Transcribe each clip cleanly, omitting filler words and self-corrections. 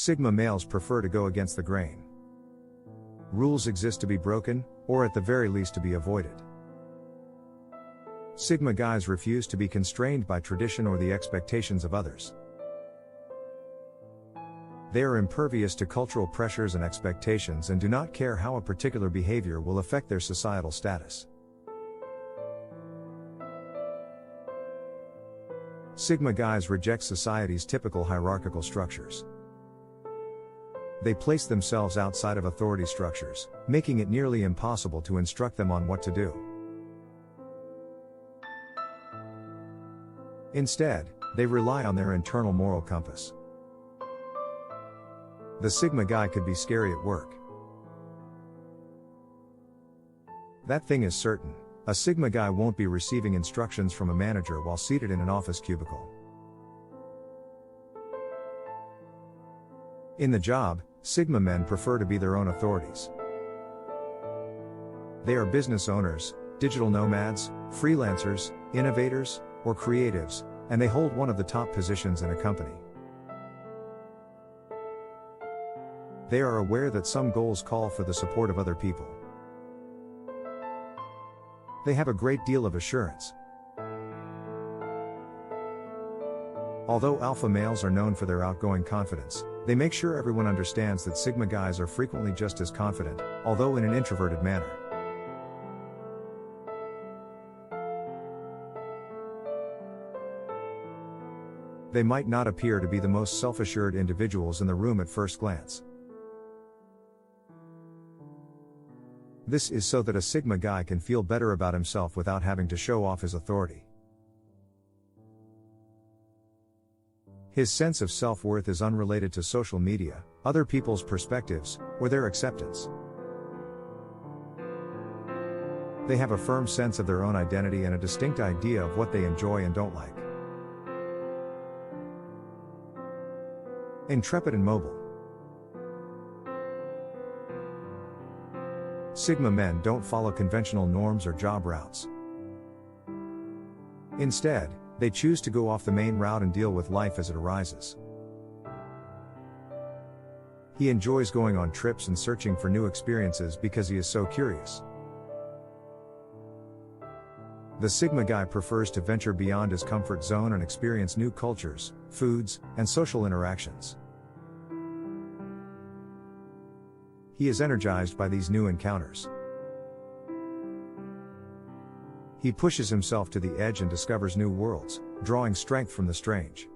Sigma males prefer to go against the grain. Rules exist to be broken, or at the very least to be avoided. Sigma guys refuse to be constrained by tradition or the expectations of others. They are impervious to cultural pressures and expectations and do not care how a particular behavior will affect their societal status. Sigma guys reject society's typical hierarchical structures. They place themselves outside of authority structures, making it nearly impossible to instruct them on what to do. Instead, they rely on their internal moral compass. The Sigma guy could be scary at work. That thing is certain: a Sigma guy won't be receiving instructions from a manager while seated in an office cubicle. In the job, Sigma men prefer to be their own authorities. They are business owners, digital nomads, freelancers, innovators, or creatives, and they hold one of the top positions in a company. They are aware that some goals call for the support of other people. They have a great deal of assurance. Although alpha males are known for their outgoing confidence, they make sure everyone understands that Sigma guys are frequently just as confident, although in an introverted manner. They might not appear to be the most self-assured individuals in the room at first glance. This is so that a Sigma guy can feel better about himself without having to show off his authority. His sense of self-worth is unrelated to social media, other people's perspectives, or their acceptance. They have a firm sense of their own identity and a distinct idea of what they enjoy and don't like. Intrepid and mobile. Sigma men don't follow conventional norms or job routes. Instead, they choose to go off the main route and deal with life as it arises. He enjoys going on trips and searching for new experiences because he is so curious. The Sigma guy prefers to venture beyond his comfort zone and experience new cultures, foods, and social interactions. He is energized by these new encounters. He pushes himself to the edge and discovers new worlds, drawing strength from the strange.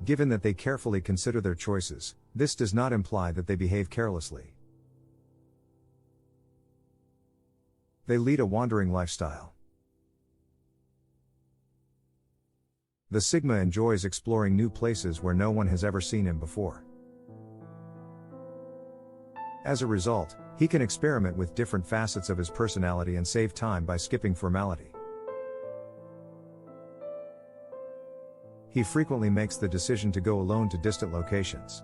Given that they carefully consider their choices, this does not imply that they behave carelessly. They lead a wandering lifestyle. The Sigma enjoys exploring new places where no one has ever seen him before. As a result, he can experiment with different facets of his personality and save time by skipping formality. He frequently makes the decision to go alone to distant locations.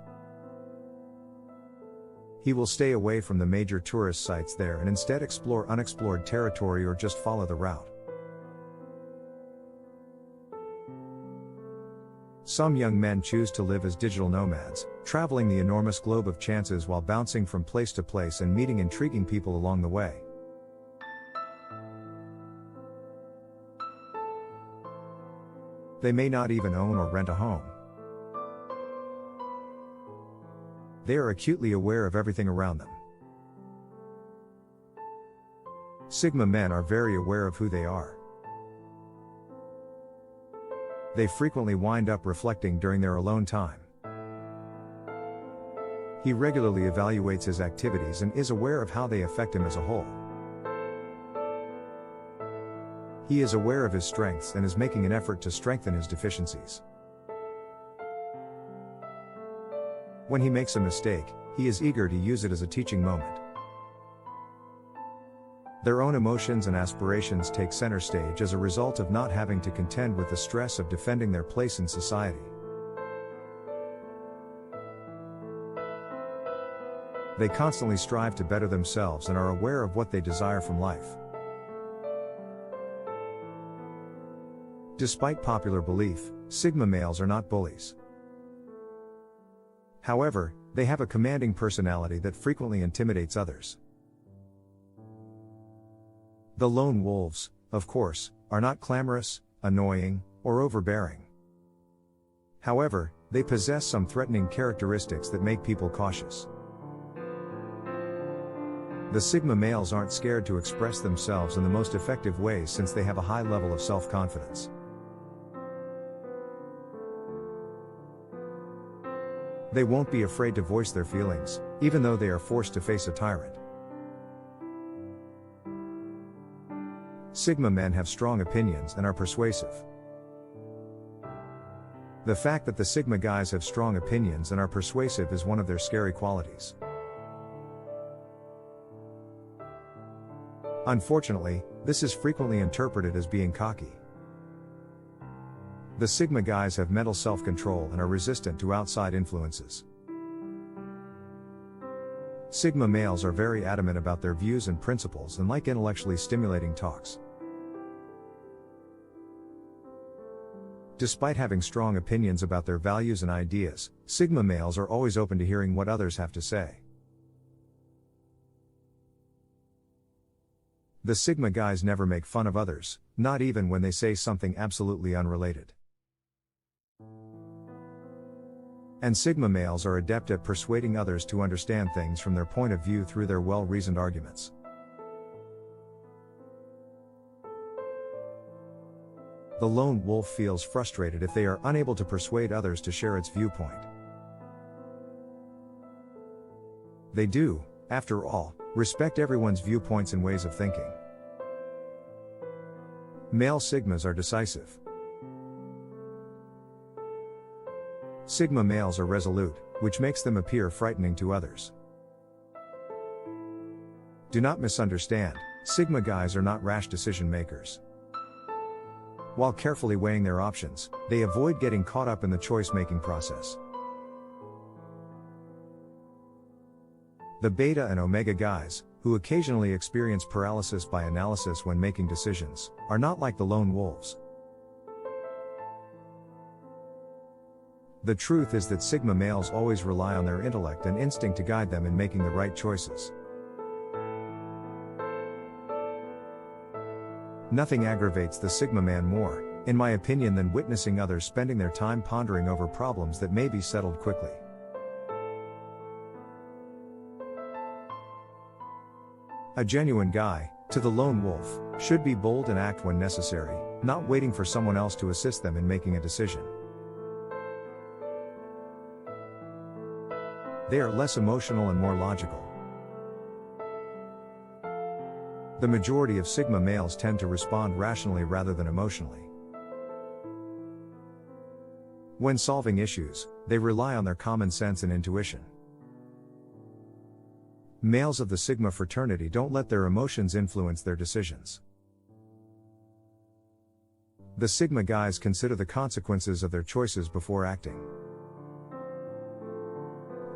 He will stay away from the major tourist sites there and instead explore unexplored territory or just follow the route. Some young men choose to live as digital nomads, traveling the enormous globe of chances while bouncing from place to place and meeting intriguing people along the way. They may not even own or rent a home. They are acutely aware of everything around them. Sigma men are very aware of who they are. They frequently wind up reflecting during their alone time. He regularly evaluates his activities and is aware of how they affect him as a whole. He is aware of his strengths and is making an effort to strengthen his deficiencies. When he makes a mistake, he is eager to use it as a teaching moment. Their own emotions and aspirations take center stage as a result of not having to contend with the stress of defending their place in society. They constantly strive to better themselves and are aware of what they desire from life. Despite popular belief, Sigma males are not bullies. However, they have a commanding personality that frequently intimidates others. The lone wolves, of course, are not clamorous, annoying, or overbearing. However, they possess some threatening characteristics that make people cautious. The Sigma males aren't scared to express themselves in the most effective ways since they have a high level of self-confidence. They won't be afraid to voice their feelings, even though they are forced to face a tyrant. Sigma men have strong opinions and are persuasive. The fact that the Sigma guys have strong opinions and are persuasive is one of their scary qualities. Unfortunately, this is frequently interpreted as being cocky. The Sigma guys have mental self-control and are resistant to outside influences. Sigma males are very adamant about their views and principles and like intellectually stimulating talks. Despite having strong opinions about their values and ideas, Sigma males are always open to hearing what others have to say. The Sigma guys never make fun of others, not even when they say something absolutely unrelated. And Sigma males are adept at persuading others to understand things from their point of view through their well-reasoned arguments. The lone wolf feels frustrated if they are unable to persuade others to share its viewpoint. They do, after all, respect everyone's viewpoints and ways of thinking. Male Sigmas are decisive. Sigma males are resolute, which makes them appear frightening to others. Do not misunderstand, Sigma guys are not rash decision makers. While carefully weighing their options, they avoid getting caught up in the choice-making process. The Beta and Omega guys, who occasionally experience paralysis by analysis when making decisions, are not like the lone wolves. The truth is that Sigma males always rely on their intellect and instinct to guide them in making the right choices. Nothing aggravates the Sigma man more, in my opinion, than witnessing others spending their time pondering over problems that may be settled quickly. A genuine guy, to the lone wolf, should be bold and act when necessary, not waiting for someone else to assist them in making a decision. They are less emotional and more logical. The majority of Sigma males tend to respond rationally rather than emotionally. When solving issues, they rely on their common sense and intuition. Males of the Sigma fraternity don't let their emotions influence their decisions. The Sigma guys consider the consequences of their choices before acting.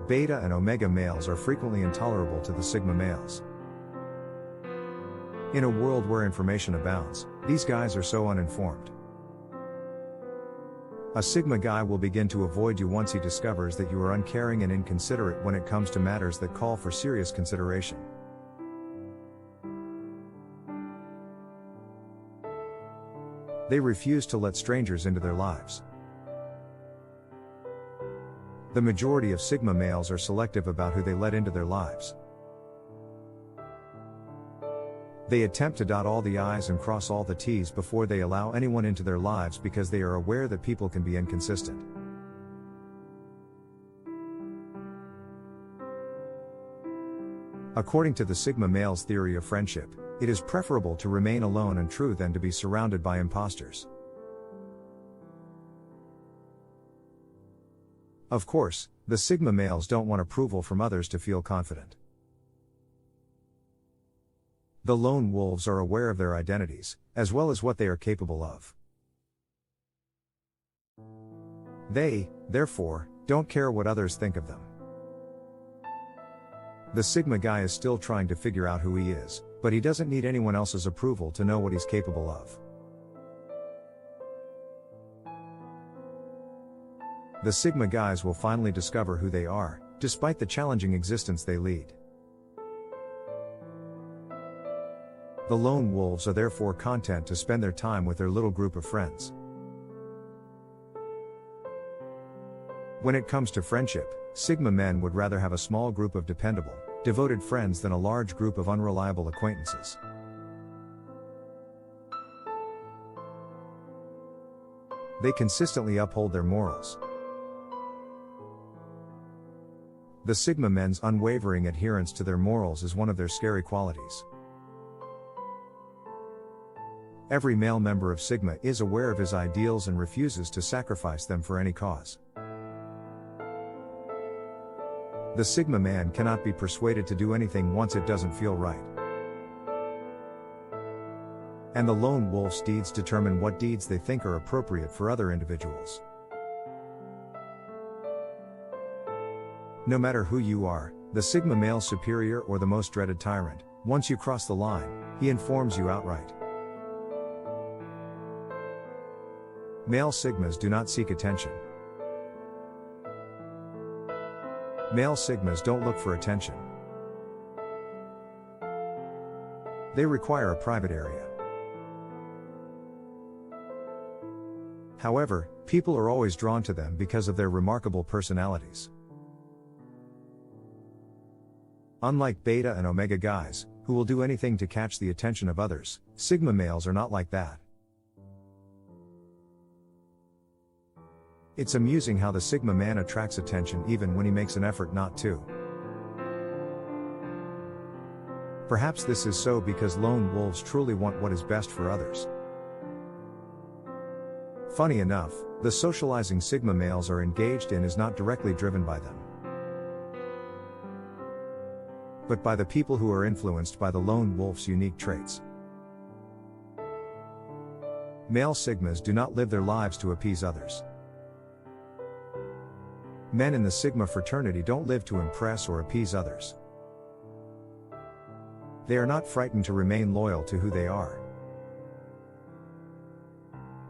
Beta and Omega males are frequently intolerable to the Sigma males. In a world where information abounds, these guys are so uninformed. A Sigma guy will begin to avoid you once he discovers that you are uncaring and inconsiderate when it comes to matters that call for serious consideration. They refuse to let strangers into their lives. The majority of Sigma males are selective about who they let into their lives. They attempt to dot all the I's and cross all the T's before they allow anyone into their lives because they are aware that people can be inconsistent. According to the Sigma male's theory of friendship, it is preferable to remain alone and true than to be surrounded by imposters. Of course, the Sigma males don't want approval from others to feel confident. The lone wolves are aware of their identities, as well as what they are capable of. They, therefore, don't care what others think of them. The Sigma guy is still trying to figure out who he is, but he doesn't need anyone else's approval to know what he's capable of. The Sigma guys will finally discover who they are, despite the challenging existence they lead. The lone wolves are therefore content to spend their time with their little group of friends. When it comes to friendship, Sigma men would rather have a small group of dependable, devoted friends than a large group of unreliable acquaintances. They consistently uphold their morals. The Sigma men's unwavering adherence to their morals is one of their scary qualities. Every male member of Sigma is aware of his ideals and refuses to sacrifice them for any cause. The Sigma man cannot be persuaded to do anything once it doesn't feel right. And the lone wolf's deeds determine what deeds they think are appropriate for other individuals. No matter who you are, the Sigma male superior or the most dreaded tyrant, once you cross the line, he informs you outright. Male Sigmas do not seek attention. Male Sigmas don't look for attention. They require a private area. However, people are always drawn to them because of their remarkable personalities. Unlike Beta and Omega guys, who will do anything to catch the attention of others, Sigma males are not like that. It's amusing how the Sigma man attracts attention even when he makes an effort not to. Perhaps this is so because lone wolves truly want what is best for others. Funny enough, the socializing Sigma males are engaged in is not directly driven by them, but by the people who are influenced by the lone wolf's unique traits. Male Sigmas do not live their lives to appease others. Men in the Sigma fraternity don't live to impress or appease others. They are not frightened to remain loyal to who they are.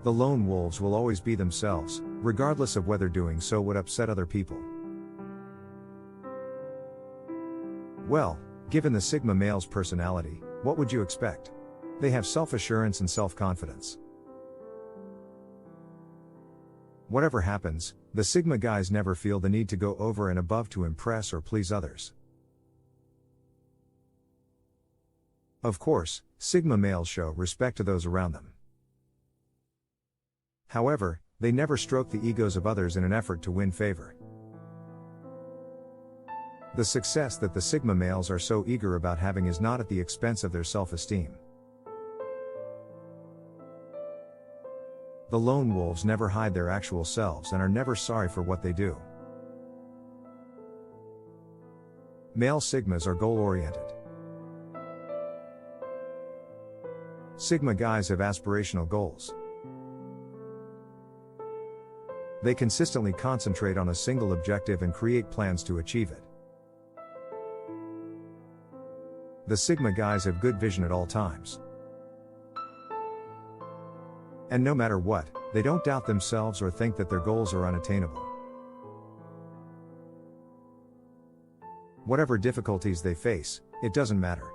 The lone wolves will always be themselves, regardless of whether doing so would upset other people. Well, given the Sigma male's personality, what would you expect? They have self-assurance and self-confidence. Whatever happens, the Sigma guys never feel the need to go over and above to impress or please others. Of course, Sigma males show respect to those around them. However, they never stroke the egos of others in an effort to win favor. The success that the Sigma males are so eager about having is not at the expense of their self-esteem. The lone wolves never hide their actual selves and are never sorry for what they do. Male Sigmas are goal-oriented. Sigma guys have aspirational goals. They consistently concentrate on a single objective and create plans to achieve it. The Sigma guys have good vision at all times. And no matter what, they don't doubt themselves or think that their goals are unattainable. Whatever difficulties they face, it doesn't matter.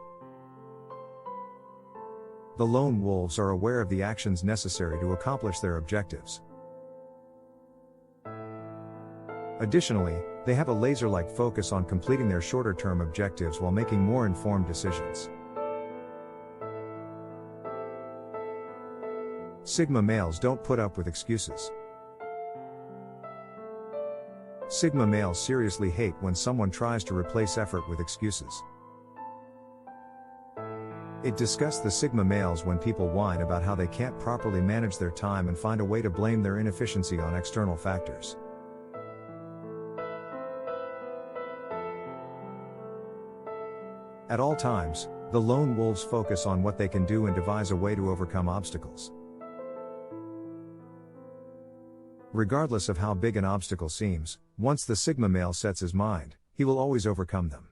The lone wolves are aware of the actions necessary to accomplish their objectives. Additionally, they have a laser-like focus on completing their shorter-term objectives while making more informed decisions. Sigma males don't put up with excuses. Sigma males seriously hate when someone tries to replace effort with excuses. It disgusts the Sigma males when people whine about how they can't properly manage their time and find a way to blame their inefficiency on external factors. At all times, the lone wolves focus on what they can do and devise a way to overcome obstacles. Regardless of how big an obstacle seems, once the Sigma male sets his mind, he will always overcome them.